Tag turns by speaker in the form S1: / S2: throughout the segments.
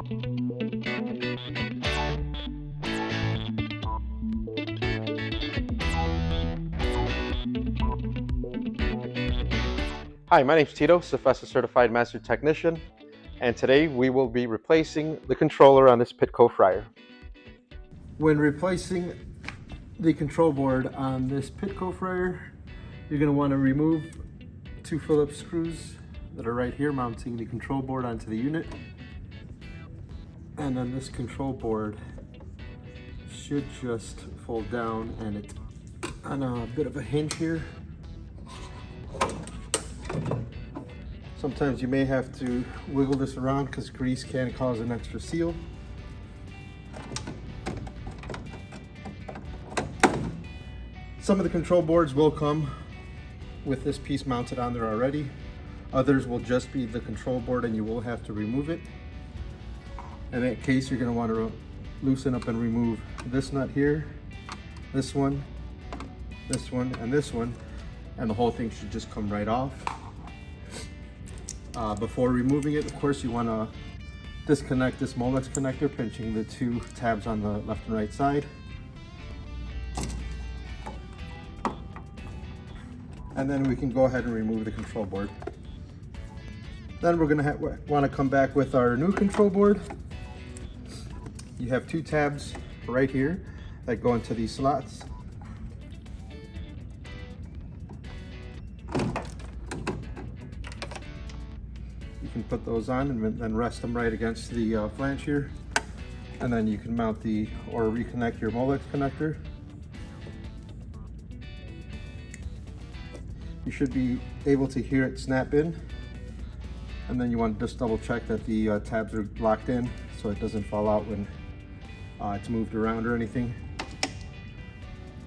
S1: Hi, my name is Tito, Professor Certified Master Technician, and today we will be replacing the controller on this Pitco fryer. When replacing the control board on this Pitco fryer, you're going to want to remove two Phillips screws that are right here mounting the control board onto the unit. And then this control board should just fold down, and it's on a bit of a hinge here. Sometimes you may have to wiggle this around because grease can cause an extra seal. Some of the control boards will come with this piece mounted on there already. Others will just be the control board and you will have to remove it. In that case, you're going to want to loosen up and remove this nut here, this one, and this one, and the whole thing should just come right off. Before removing it, of course, you want to disconnect this Molex connector, pinching the two tabs on the left and right side. And then we can go ahead and remove the control board. Then we're going to want to come back with our new control board. You have two tabs right here that go into these slots. You can put those on and then rest them right against the flange here. And then you can mount or reconnect your Molex connector. You should be able to hear it snap in. And then you want to just double check that the tabs are locked in so it doesn't fall out when it's moved around or anything.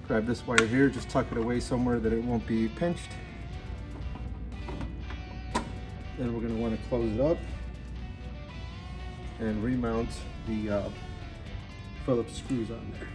S1: Grab this wire here, just tuck it away somewhere that it won't be pinched. Then we're going to want to close it up and remount the Phillips screws on there.